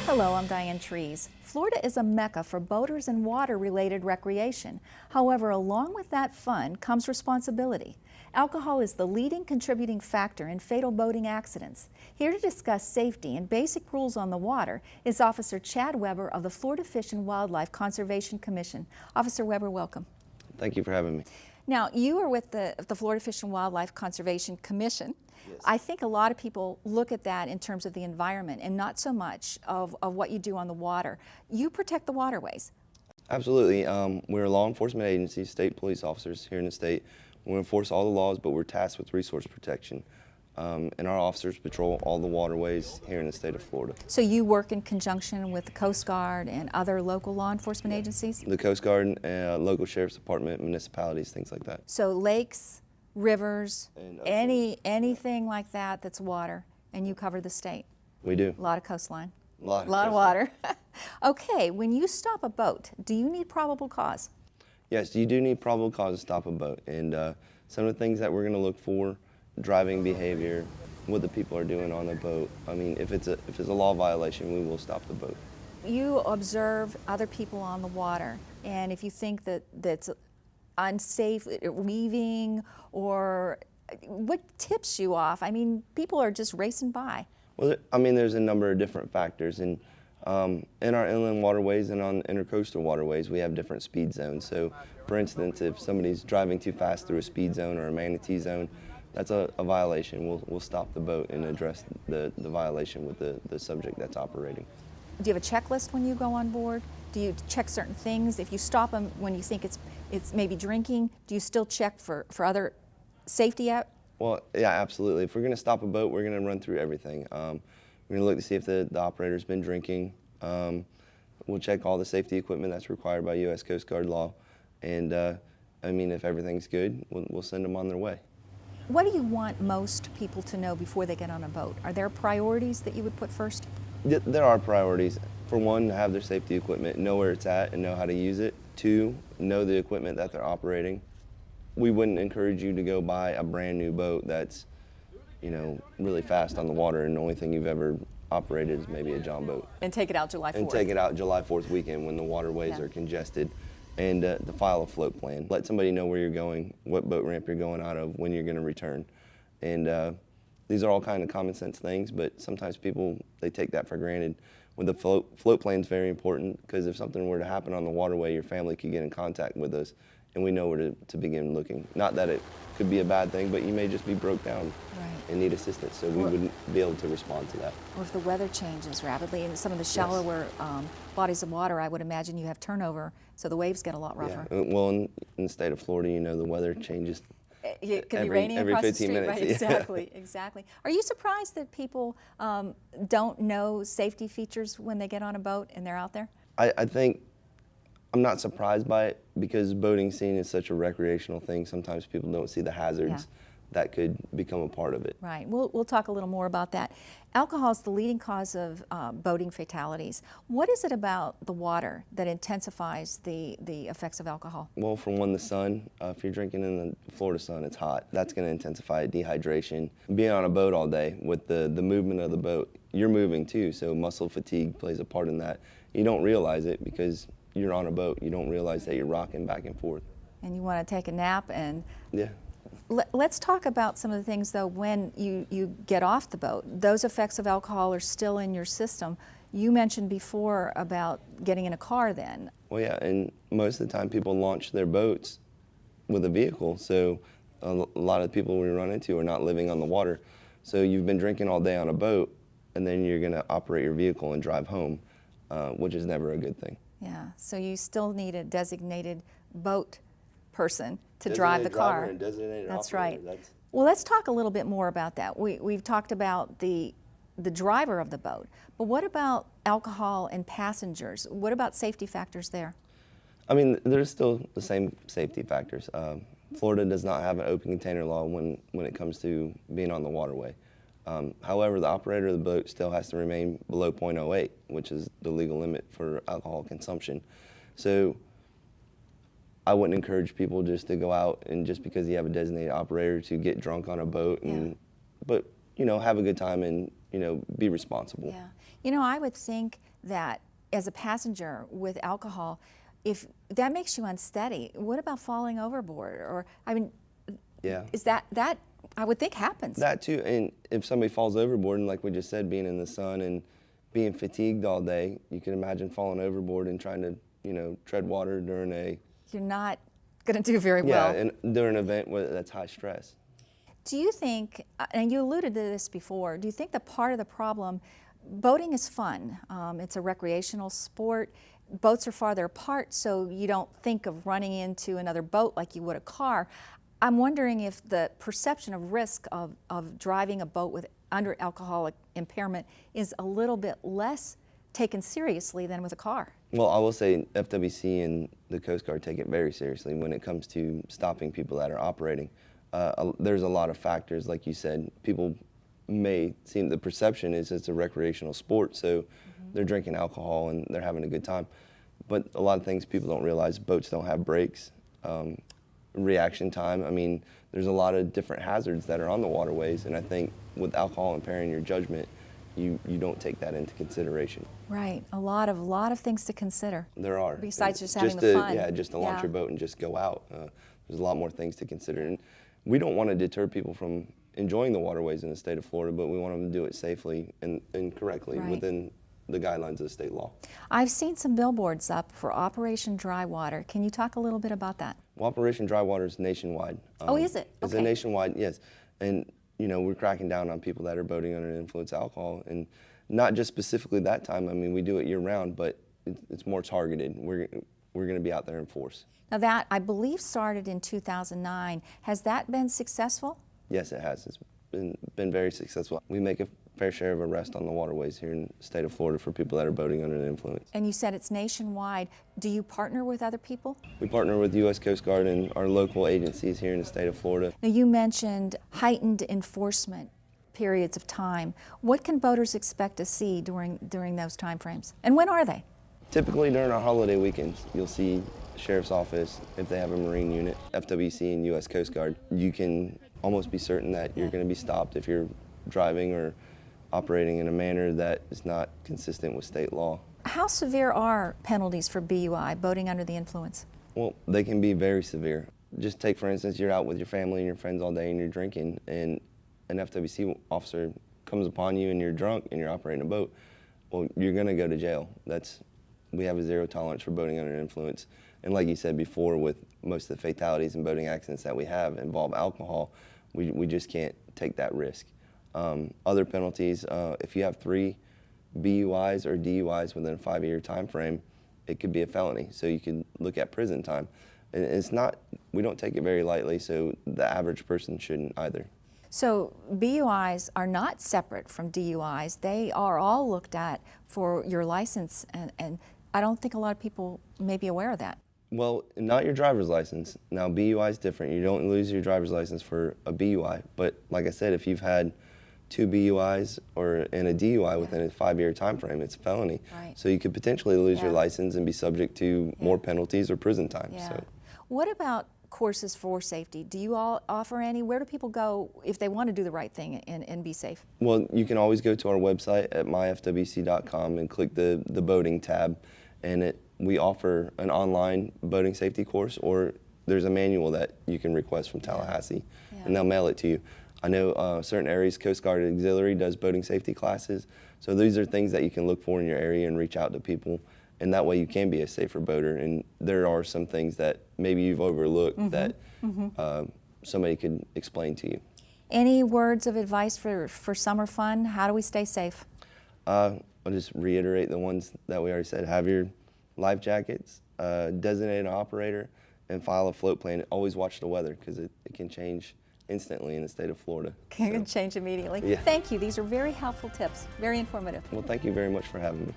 Hello, I'm Diane Trees. Florida is a mecca for boaters and water-related recreation. However, along with that fun comes responsibility. Alcohol is the leading contributing factor in fatal boating accidents. Here to discuss safety and basic rules on the water is Officer Chad Weber of the Florida Fish and Wildlife Conservation Commission. Officer Weber, welcome. Thank you for having me. Now, you are with the Florida Fish and Wildlife Conservation Commission. Yes. I think a lot of people look at that in terms of the environment and not so much of what you do on the water. You protect the waterways. Absolutely. We're a law enforcement agency, state police officers here in the state. We enforce all the laws, but we're tasked with resource protection. And our officers patrol all the waterways here in the state of Florida. So you work in conjunction with the Coast Guard and other local law enforcement agencies? The Coast Guard, local sheriff's department, municipalities, things like that. So lakes, rivers, And anything like that that's water, and you cover the state. We do. A lot of coastline. A lot of water. Okay, when you stop a boat, do you need probable cause? Yes, you do need probable cause to stop a boat. And some of the things that we're going to look for: driving behavior, what the people are doing on the boat. I mean, if it's a law violation, we will stop the boat. You observe other people on the water, and if you think that that's unsafe, leaving, or what tips you off? I mean, people are just racing by. Well, I mean, there's a number of different factors, and in our inland waterways and on intercoastal waterways, we have different speed zones. So, for instance, if somebody's driving too fast through a speed zone or a manatee zone, that's a violation. We'll stop the boat and address the violation with the subject that's operating. Do you have a checklist when you go on board? Do you check certain things? If you stop them when you think it's maybe drinking, do you still check for other safety out? Well, yeah, absolutely. If we're going to stop a boat, we're going to run through everything. We're going to look to see if the operator's been drinking. We'll check all the safety equipment that's required by U.S. Coast Guard law. And, I mean, if everything's good, we'll send them on their way. What do you want most people to know before they get on a boat? Are there priorities that you would put first? There are priorities. For one, to have their safety equipment, know where it's at and know how to use it. Two, know the equipment that they're operating. We wouldn't encourage you to go buy a brand new boat that's, really fast on the water, and the only thing you've ever operated is maybe a John boat. And take it out July 4th. And take it out July 4th weekend when the waterways are congested. And to file a float plan. Let somebody know where you're going, what boat ramp you're going out of, when you're going to return. And these are all kind of common sense things, but sometimes people, they take that for granted. With the float plan is very important, because if something were to happen on the waterway, your family could get in contact with us, and we know where to begin looking. Not that it could be a bad thing, but you may just be broke down and need assistance, so we wouldn't be able to respond to that. Or if the weather changes rapidly, in some of the shallower bodies of water, I would imagine you have turnover, so the waves get a lot rougher. Yeah. Well, in the state of Florida, the weather changes. It can be raining every across 15 the street, minutes. right? Yeah. Exactly, exactly. Are you surprised that people don't know safety features when they get on a boat and they're out there? I think I'm not surprised by it, because boating scene is such a recreational thing. Sometimes people don't see the hazards that could become a part of it. Right. We'll talk a little more about that. Alcohol is the leading cause of boating fatalities. What is it about the water that intensifies the effects of alcohol? Well, for one, the sun. If you're drinking in the Florida sun, it's hot. That's going to intensify dehydration. Being on a boat all day with the movement of the boat, you're moving too, so muscle fatigue plays a part in that. You don't realize it because you're on a boat. You don't realize that you're rocking back and forth. And you want to take a nap and... Yeah. Let's talk about some of the things, though, when you get off the boat. Those effects of alcohol are still in your system. You mentioned before about getting in a car then. Well, yeah, and most of the time people launch their boats with a vehicle, so a lot of people we run into are not living on the water. So you've been drinking all day on a boat, and then you're going to operate your vehicle and drive home, which is never a good thing. Yeah, so you still need a designated boat person to drive the car. And designated That's operator. right. Well, let's talk a little bit more about that. We've talked about the driver of the boat, but what about alcohol and passengers? What about safety factors there? I mean, there's still the same safety factors. Florida does not have an open container law when it comes to being on the waterway. However, the operator of the boat still has to remain below 0.08, which is the legal limit for alcohol consumption. So I wouldn't encourage people just to go out and just because you have a designated operator to get drunk on a boat, but have a good time and be responsible. Yeah, You know, I would think that as a passenger with alcohol, if that makes you unsteady, what about falling overboard? Or, I mean, Yeah. is that I would think happens. That too, and if somebody falls overboard, and like we just said, being in the sun and being fatigued all day, you can imagine falling overboard and trying to, tread water during You're not going to do very yeah, well. and during an event that's high stress. Do you think, and you alluded to this before, do you think that part of the problem, boating is fun, it's a recreational sport, boats are farther apart, so you don't think of running into another boat like you would a car. I'm wondering if the perception of risk of driving a boat with under alcoholic impairment is a little bit less taken seriously than with a car. Well, I will say FWC and the Coast Guard take it very seriously when it comes to stopping people that are operating. There's a lot of factors, like you said. People may seem, the perception is it's a recreational sport, so they're drinking alcohol and they're having a good time. But a lot of things people don't realize, boats don't have brakes, reaction time. I mean, there's a lot of different hazards that are on the waterways, and I think with alcohol impairing your judgment, you don't take that into consideration. Right, a lot of things to consider. There are. Besides just having the fun. Yeah, just to launch your boat and just go out. There's a lot more things to consider. And we don't want to deter people from enjoying the waterways in the state of Florida, but we want them to do it safely and correctly within the guidelines of the state law. I've seen some billboards up for Operation Dry Water. Can you talk a little bit about that? Well, Operation Dry Water is nationwide. Oh, is it? It's a nationwide, yes. And, we're cracking down on people that are boating under the influence of alcohol. And not just specifically that time. I mean, we do it year-round, but it's more targeted. We're going to be out there in force. Now that, I believe, started in 2009. Has that been successful? Yes, it has. It's been very successful. We make a fair share of arrests on the waterways here in the state of Florida for people that are boating under the influence. And you said it's nationwide. Do you partner with other people? We partner with U.S. Coast Guard and our local agencies here in the state of Florida. Now you mentioned heightened enforcement periods of time. What can boaters expect to see during those time frames? And when are they? Typically during our holiday weekends, you'll see the Sheriff's Office, if they have a Marine unit, FWC and U.S. Coast Guard. You can almost be certain that you're going to be stopped if you're driving or operating in a manner that is not consistent with state law. How severe are penalties for BUI, boating under the influence? Well, they can be very severe. Just take, for instance, you're out with your family and your friends all day and you're drinking, and an FWC officer comes upon you and you're drunk and you're operating a boat. Well, you're going to go to jail. We have a zero tolerance for boating under influence. And like you said before, with most of the fatalities and boating accidents that we have involve alcohol, we just can't take that risk. Other penalties, if you have 3 BUIs or DUIs within a 5-year time frame, it could be a felony. So you could look at prison time. And we don't take it very lightly, so the average person shouldn't either. So BUIs are not separate from DUIs. They are all looked at for your license, and I don't think a lot of people may be aware of that. Well, not your driver's license. Now, BUI is different. You don't lose your driver's license for a BUI. But like I said, if you've had 2 BUIs and a DUI within a 5-year time frame, it's a felony. Right. So you could potentially lose your license and be subject to more penalties or prison time. Yeah. So. What about courses for safety? Do you all offer any? Where do people go if they want to do the right thing and be safe? Well, you can always go to our website at myfwc.com and click the boating tab, and we offer an online boating safety course, or there's a manual that you can request from Tallahassee, and they'll mail it to you. I know certain areas, Coast Guard Auxiliary does boating safety classes, so these are things that you can look for in your area and reach out to people, and that way you can be a safer boater. And there are some things that maybe you've overlooked that somebody could explain to you. Any words of advice for summer fun? How do we stay safe? I'll just reiterate the ones that we already said. Have your life jackets, designate an operator, and file a float plan. Always watch the weather, because it can change instantly in the state of Florida. Can change immediately. Yeah. Thank you. These are very helpful tips, very informative. Well, thank you very much for having me.